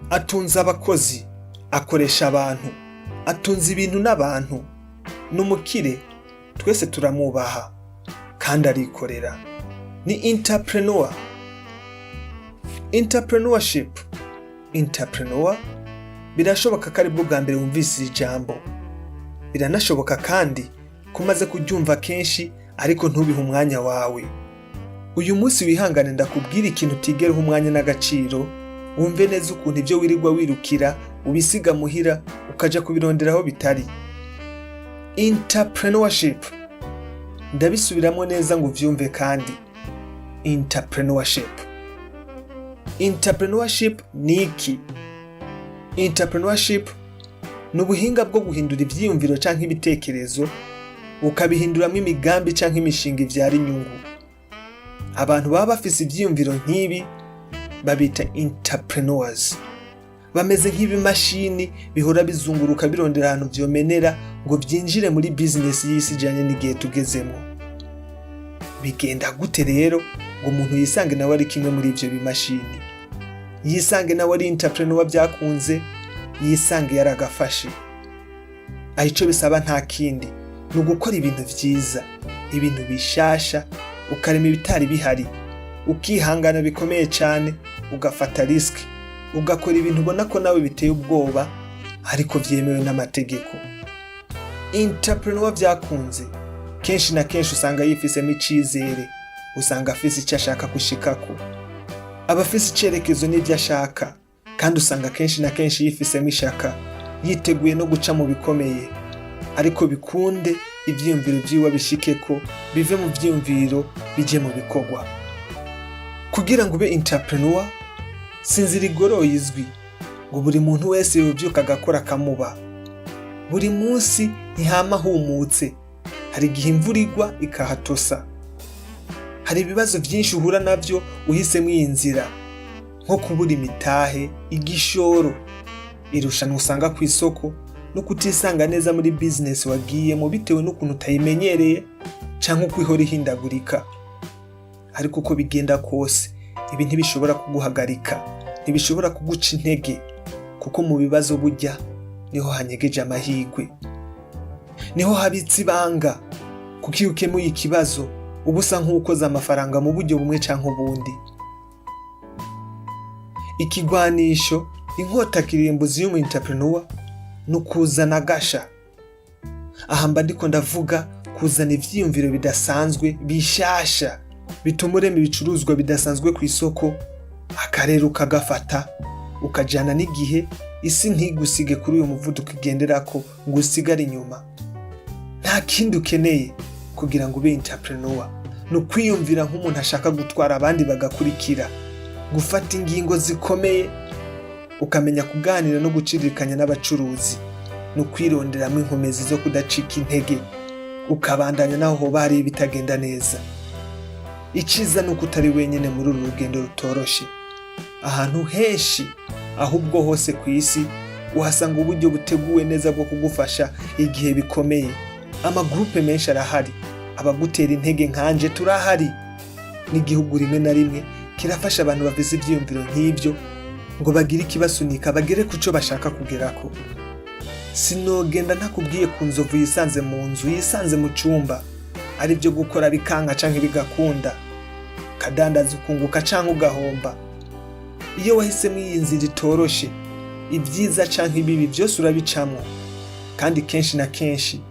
atunze abakozi, akoresha abantu, atunze ibintu n'abantu, n'umukire, twese turamubaha kandi arikorera. Ni entrepreneur. Entrepreneurship. Entrepreneur birashoboka ko ari bwo bwa mbere wumvise ijambo. Biranashoboka kandi kumaze kuryumva kenshi ariko ntubihe umwanya wawe. Uyu munsi wihangane ndakubwira ikintu utigera umwanya n'agaciro, wumve neza ukuntu ibyo wirirwa wirukira ubisiga muhira ukaja kubironderaho bitari. Entrepreneurship. Ndabisubiramo neza ngo uvyumve kandi. Entrepreneurship. Entrepreneurship ni iki? Entrepreneurship ni ubuhinga bwo guhindura ivyiyumviro canke ibitekerezo ukabihinduramo imigambi canke imishinga ivyara inyungu. Abantu baba bafise ivyiyumviro nk'ibi babita entrepreneurs. Bameze nk'ibimashini bihora bizunguruka birondera ahantu vyomenera ngo vyinjire muri business y'isi ijanye n'igihe tugezemo. Bigenda gute rero ngo umuntu yisange nawe ari kimwe muri ivyo bimashini? Yisange nawe ari entrepreneur byakunze, yisange yaragafashe. Ico bisaba nta kindi ni ugukora ibintu vyiza, ibintu bishasha, ukarema ibitari bihari, ukihangana bikomeye cyane, ugafata risk, ugakora ibintu ubona ko nawe biteye ubwoba ariko vyemewe n'amategeko. Entrepreneur byakunze kenshi na kenshi usanga yifisemo icizere, usanga afise icyo ashaka gushikako, abafise icerekezo n'ibyo ashaka, kandi usanga kenshi na kenshi yifisemo ishaka, yiteguye no guca mu bikomeye, ariko bikunde ivyiyumviro vyiwe bishikeko, bive mu vyiyumviro bije mu bikorwa. Kugira ngo ube entrepreneur sinzira igoroye izwi ngo buri muntu wese yobyuka agakora kamuba. Buri munsi ntihama humutse, hari igihe imvura igwa ikahatosa. Hari ibibazo byinshi uhura navyo uhisemo iyi nzira, nko kubura imitahe, igishoro, irushanwa usanga ku isoko, no kutisanga neza muri business wagiyemo bitewe n'ukuntu utayimenyereye canke uko ihora ihindagurika. Ariko uko bigenda kose ibi ntibishobora kuguhagarika, ntibishobora kuguca intege, kuko mu bibazo burya niho hanyegeje amahirwe, niho habitse ibanga. Kuko iyo ukemuye ikibazo uba usa nk'ukoze amafaranga mu buryo bumwe canke ubundi. Ikigwanisho, inkota kirimbuzi y'umu entrepreneur nukuzana agasha. Aha mba ndiko ndavuga kuzana ivyiyumviro bidasanzwe bishasha bituma urema ibicuruzwa bidasanzwe ku isoko, akarero ukagafata ukajana n'igihe, isi ntigusige kuri uyu muvuduko igenderako ngo usigare inyuma. Nta kindi ukeneye kugira ngo ube entrepreneur, no kwiyumvira nk'umuntu ashaka gutwara abandi bagakurikira, gufata ingingo zikomeye, ukamenya kuganira no guciririkanya n'abacuruzi, no kwironderamo inkomezi zo kudacika intege, ukabandanya naho hoba hari bitagenda neza. Iciza nuko utari wenyene muri uru rugendo rutoroshe. Ahantu henshi ahubwo hose ku isi uhasanga uburyo buteguwe neza bwo kugufasha igihe bikomeye. Amagroupe menshi arahari, abagutera intege nkanje turahari. N'igihugu rimwe na rimwe kirafasha abantu bafise ivyiyumviro nk'ibyo ngo bagire ikibasunika bagere kuco bashaka kugerako. Sinogenda ntakubwiye ku nzovu yisanze mu nzu, yisanze mu cumba, ari byo gukora bikanka canke bigakunda, kadandaza ukunguka canke ugahomba. Iyo wahisemo iyi nzira itoroshe, ibyiza canke ibibi byose urabicamwo, kandi kenshi na kenshi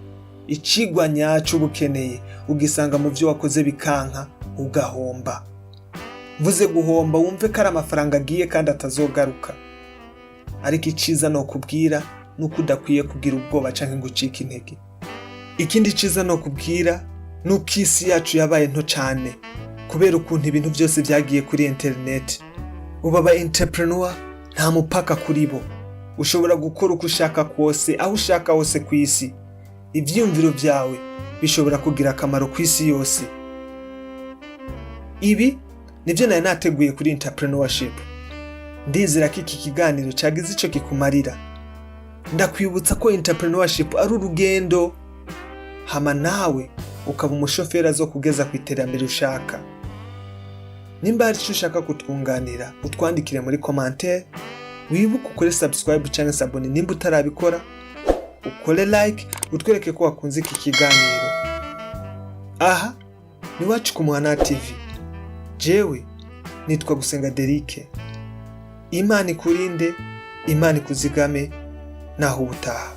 icigwa nyacu ubukeneye ugisanga mu byo wakoze bikanka ugahomba. Mvuze guhomba wumve ko ari amafaranga agiye kandi atazogaruka, ariko iciza no kubwira nuko udakwiye kugira ubwoba canke ngo ucike intege. Ikindi ciza no kubwira nuko isi yacu yabaye nto cane kubera ukuntu ibintu byose byagiye kuri internet. Ubu aba entrepreneur nta mupaka kuri bo, ushobora gukora uko ushaka kose aho ushaka hose ku isi. Ivyiyumviro byawe bishobora kugira akamaro ku isi yose. Ibi nivyo nayo nateguye kuri entrepreneurship. Ndizera ko iki kiganiro cagize ico kikumarira. Ndakwibutsa ko entrepreneurship ari urugendo, hama nawe ukaba umushoferi zo kugeza ku iterambere ushaka. Nimba hari icyo ushaka kutwunganira utwandikire muri commentaire wibuke ukore subscribe canke sabone nimba utarabikora, ukore like utwereke ko wakunze iki kiganiro. Aha ni Iwacu Kumuhana TV. Jewe nitwa Gusenga Derike. Imana ikurinde, Imana ikuzigame, naho ubutaha.